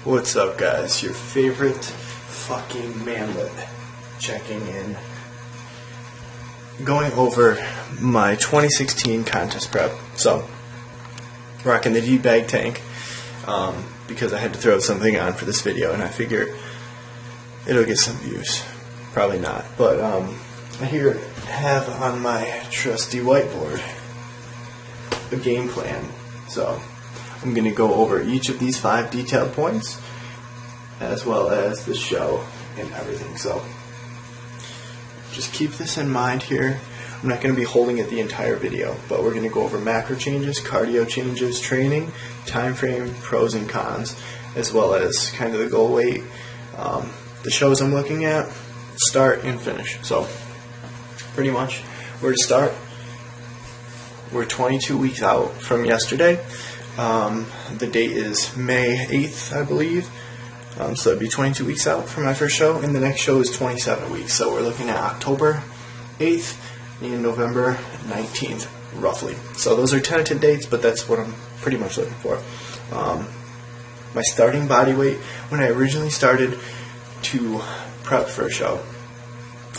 What's up, guys? Your favorite fucking manlet checking in. Going over my 2016 contest prep. So, rocking the D-bag tank because I had to throw something on for this video, and I figure it'll get some views. Probably not, but I here have on my trusty whiteboard a game plan. So, I'm going to go over each of these 5 detailed points, as well as the show and everything. So, just keep this in mind here. I'm not going to be holding it the entire video, but we're going to go over macro changes, cardio changes, training, time frame, pros and cons, as well as kind of the goal weight, the shows I'm looking at, start and finish. So, pretty much, where to start. We're 22 weeks out from yesterday. The date is May 8th, I believe. So that'd be 22 weeks out from my first show, and the next show is 27 weeks. So we're looking at October 8th and November 19th, roughly. So those are tentative dates, but that's what I'm pretty much looking for. My starting body weight, when I originally started to prep for a show,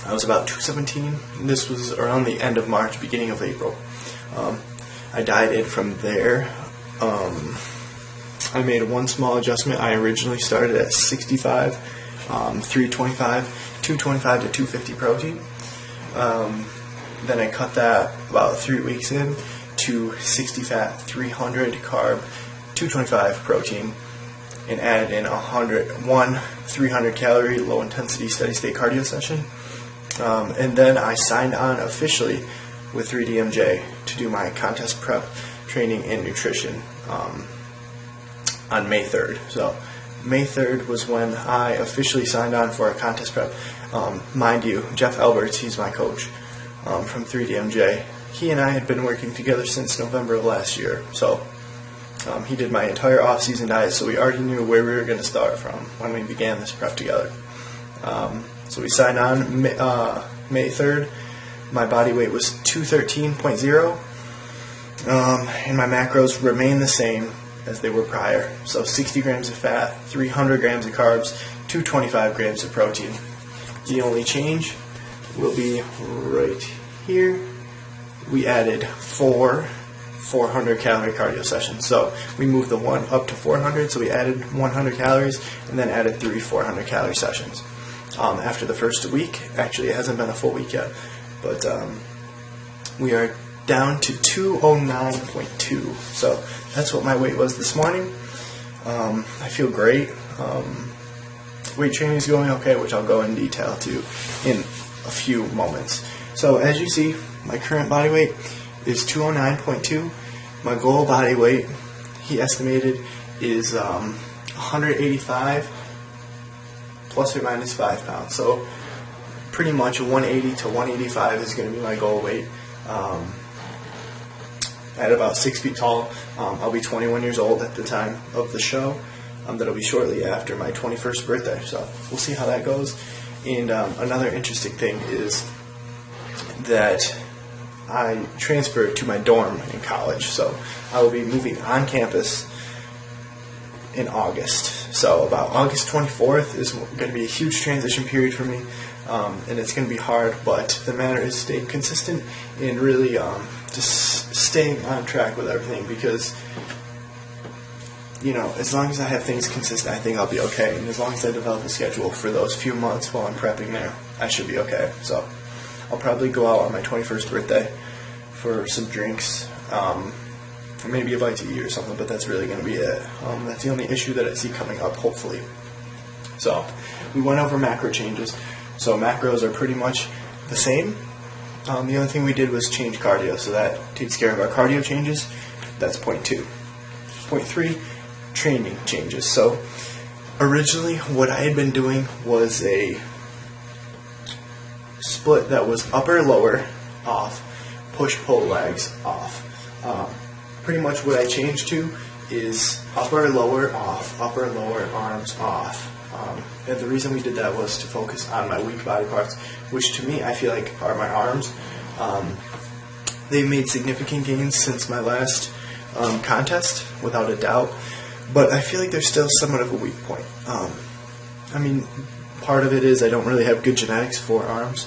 I was about 217. And this was around the end of March, beginning of April. I dieted from there. I made one small adjustment. I originally started at 65, 325, 225 to 250 protein. Then I cut that about 3 weeks in to 60 fat, 300 carb, 225 protein, and added in 300 calorie low intensity steady state cardio session. And then I signed on officially with 3DMJ to do my contest prep training and nutrition on May 3rd. So May 3rd was when I officially signed on for a contest prep. Mind you, Jeff Alberts, he's my coach from 3DMJ. He and I had been working together since November of last year. So he did my entire off-season diet, so we already knew where we were going to start from when we began this prep together. So we signed on May 3rd. My body weight was 213.0, and my macros remain the same as they were prior. So 60 grams of fat, 300 grams of carbs, 225 grams of protein. The only change will be right here. We added 400 calorie cardio sessions. So we moved the one up to 400, so we added 100 calories and then added 3 400 calorie sessions. After the first week, actually it hasn't been a full week yet, but we are down to 209.2. So that's what my weight was this morning. I feel great. Weight training is going okay, which I'll go in detail to in a few moments. So as you see, my current body weight is 209.2. My goal body weight, he estimated, is 185 plus or minus 5 pounds. So pretty much 180 to 185 is going to be my goal weight. At about 6 feet tall, I'll be 21 years old at the time of the show. That'll be shortly after my 21st birthday, so we'll see how that goes. And another interesting thing is that I transferred to my dorm in college, so I will be moving on campus in August. So about August 24th is going to be a huge transition period for me, and it's going to be hard, but the matter is staying consistent and really just staying on track with everything, because as long as I have things consistent, I think I'll be okay. And as long as I develop a schedule for those few months while I'm prepping there, I should be okay. So I'll probably go out on my 21st birthday for some drinks, or maybe a bite to eat or something, but that's really going to be it. That's the only issue that I see coming up, hopefully. So we went over macro changes. So macros are pretty much the same. The only thing we did was change cardio, so that takes care of our cardio changes. That's point 2. Point 3, training changes. So originally what I had been doing was a split that was upper, lower, off, push, pull, legs, off. Pretty much what I changed to is upper, lower, off, upper, lower, arms, off. And the reason we did that was to focus on my weak body parts, which to me I feel like are my arms. They've made significant gains since my last contest, without a doubt. but I feel like there's still somewhat of a weak point. I mean, part of it is I don't really have good genetics for arms.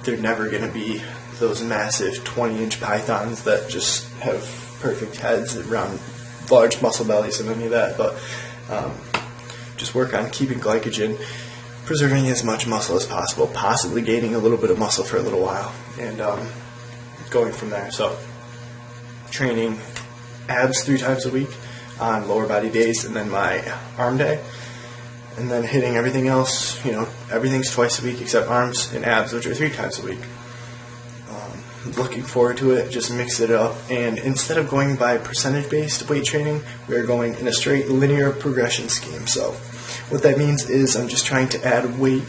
They're never going to be those massive 20-inch pythons that just have perfect heads around large muscle bellies and any of that, but just work on keeping glycogen, preserving as much muscle as possible, possibly gaining a little bit of muscle for a little while, and going from there. So training abs 3 times a week on lower body days, and then my arm day, and then hitting everything else. Everything's twice a week except arms and abs, which are 3 times a week. Looking forward to it. Just mix it up, and instead of going by percentage-based weight training, we are going in a straight linear progression scheme. So what that means is I'm just trying to add weight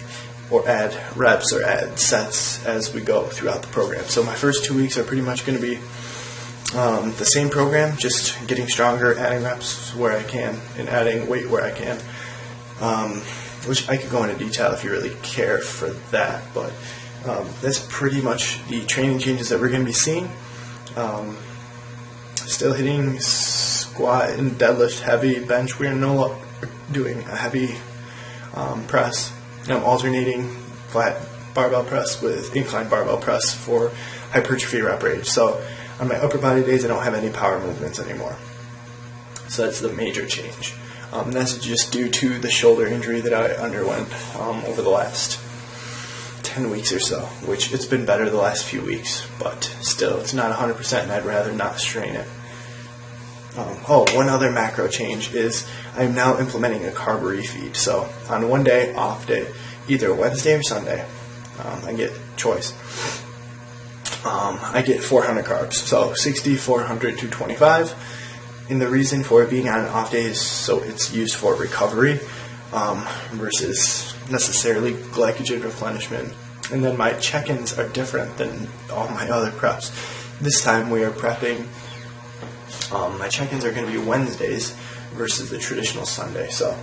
or add reps or add sets as we go throughout the program. So my first 2 weeks are pretty much going to be the same program, just getting stronger, adding reps where I can, and adding weight where I can, which I could go into detail if you really care for that, but that's pretty much the training changes that we're going to be seeing. Still hitting squat and deadlift heavy, bench. We are no longer doing a heavy press. I'm alternating flat barbell press with incline barbell press for hypertrophy rep range. So on my upper body days, I don't have any power movements anymore. So that's the major change. And that's just due to the shoulder injury that I underwent over the last 10 weeks or so, which it's been better the last few weeks, but still it's not 100%, and I'd rather not strain it. One other macro change is I'm now implementing a carb refeed. So on one day, off day, either Wednesday or Sunday, I get choice. I get 400 carbs, so 60, 400, 225. And the reason for it being on an off day is so it's used for recovery versus necessarily glycogen replenishment. And then my check-ins are different than all my other preps. This time we are prepping, my check-ins are going to be Wednesdays versus the traditional Sunday. So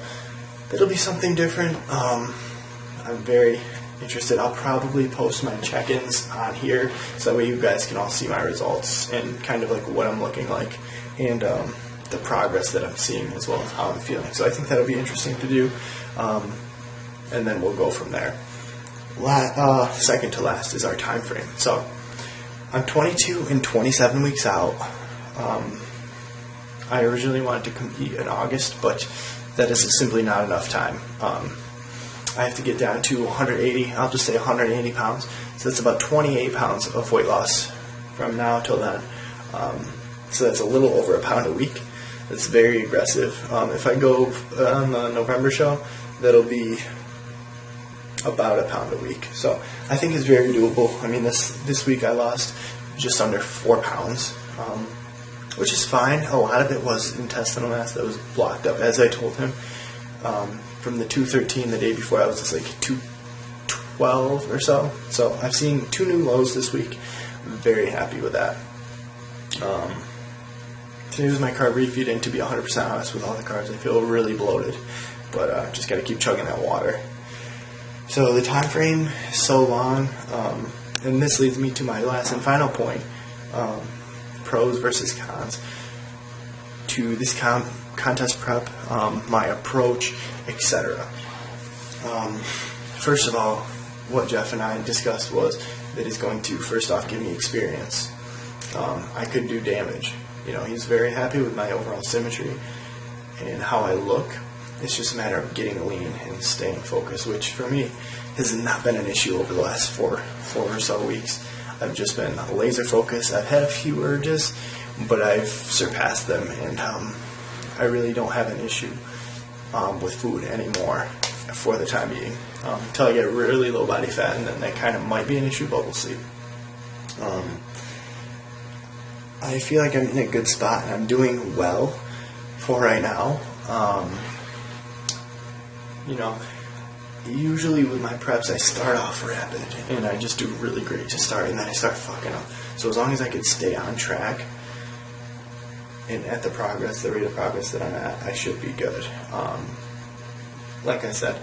that'll be something different. I'm very interested. I'll probably post my check-ins on here so that way you guys can all see my results and kind of like what I'm looking like, and the progress that I'm seeing as well as how I'm feeling. So I think that'll be interesting to do, and then we'll go from there. Second to last is our time frame. So I'm 22 and 27 weeks out. I originally wanted to compete in August, but that is simply not enough time. I have to get down to 180, I'll just say 180 pounds. So that's about 28 pounds of weight loss from now till then. So that's a little over a pound a week. That's very aggressive. If I go on the November show, that'll be about a pound a week. So I think it's very doable. I mean, this week I lost just under 4 pounds, which is fine. A lot of it was intestinal mass that was blocked up, as I told him. From the 213 the day before, I was just like 212 or so. So I've seen 2 new lows this week. I'm very happy with that. Today was my carb refeed, and to be 100% honest with all the carbs, I feel really bloated. But just got to keep chugging that water. So the time frame is so long, and this leads me to my last and final point, pros versus cons. To this contest prep, my approach, etc. First of all, what Jeff and I discussed was that he's going to first off give me experience. I could do damage. He's very happy with my overall symmetry and how I look. It's just a matter of getting lean and staying focused, which for me has not been an issue over the last four or so weeks. I've just been laser focused. I've had a few urges, but I've surpassed them, and I really don't have an issue with food anymore for the time being, until I get really low body fat, and then that kind of might be an issue, but we'll see. I feel like I'm in a good spot, and I'm doing well for right now. Usually with my preps, I start off rapid, and I just do really great to start, and then I start fucking up. So as long as I can stay on track and at the rate of progress that I'm at, I should be good. Like I said,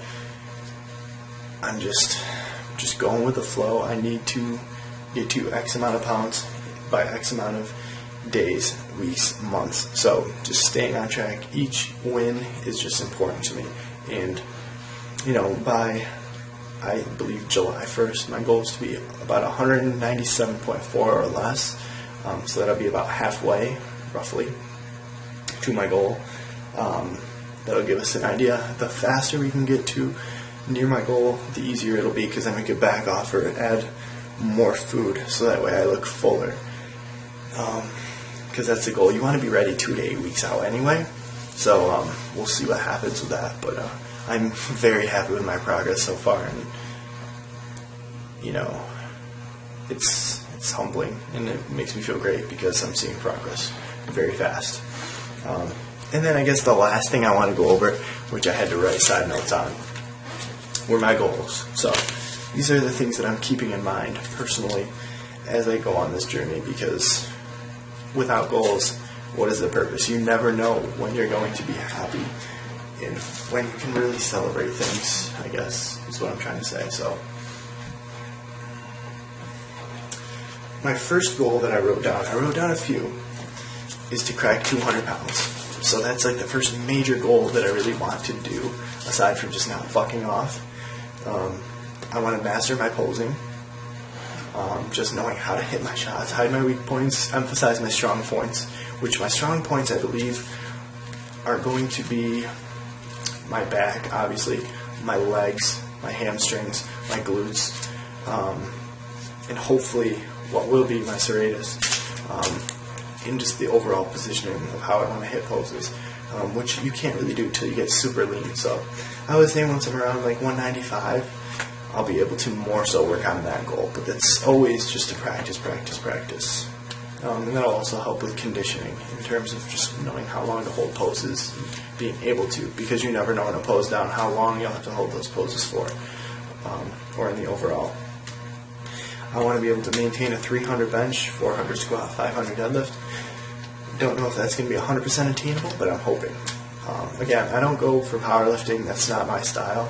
I'm just going with the flow. I need to get to X amount of pounds by X amount of days weeks, months. So just staying on track. Each win is just important to me. And, by, I believe, July 1st, my goal is to be about 197.4 or less. So that'll be about halfway, roughly, to my goal. That'll give us an idea. The faster we can get to near my goal, the easier it'll be, because then we could back off or add more food, so that way I look fuller. Because that's the goal. You want to be ready 2 to 8 weeks out anyway. So we'll see what happens with that. But I'm very happy with my progress so far, and it's humbling, and it makes me feel great because I'm seeing progress very fast. And then I guess the last thing I want to go over, which I had to write side notes on, were my goals. So these are the things that I'm keeping in mind personally as I go on this journey, because without goals, what is the purpose? You never know when you're going to be happy and when you can really celebrate things, I guess, is what I'm trying to say. So my first goal that I wrote down a few, is to crack 200 pounds. So that's like the first major goal that I really want to do, aside from just not fucking off. I want to master my posing, just knowing how to hit my shots, hide my weak points, emphasize my strong points, which my strong points, I believe, are going to be my back, obviously, my legs, my hamstrings, my glutes, and hopefully what will be my serratus, and just the overall positioning of how I want to hit poses, which you can't really do till you get super lean. So I would say once I'm around like 195, I'll be able to more so work on that goal. But that's always just to practice. And that'll also help with conditioning in terms of just knowing how long to hold poses and being able to, because you never know in a pose down how long you'll have to hold those poses for, or in the overall. I want to be able to maintain a 300 bench, 400 squat, 500 deadlift. Don't know if that's going to be 100% attainable, but I'm hoping. Again, I don't go for powerlifting. That's not my style.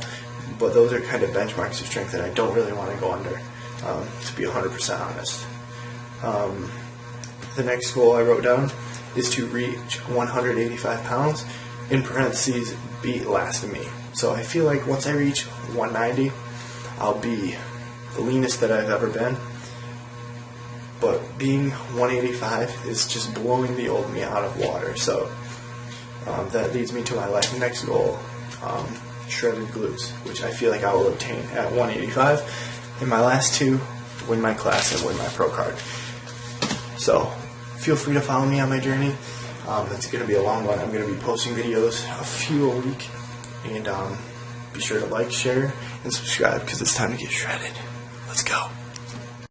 But those are kind of benchmarks of strength that I don't really want to go under, to be 100% honest. The next goal I wrote down is to reach 185 pounds, in parentheses, beat last of me. So I feel like once I reach 190, I'll be the leanest that I've ever been. But being 185 is just blowing the old me out of water. So that leads me to my next goal, shredded glutes, which I feel like I will obtain at 185. And my last two, win my class and win my pro card. So feel free to follow me on my journey. It's going to be a long one. I'm going to be posting videos a few a week. And be sure to like, share, and subscribe, because it's time to get shredded. Let's go.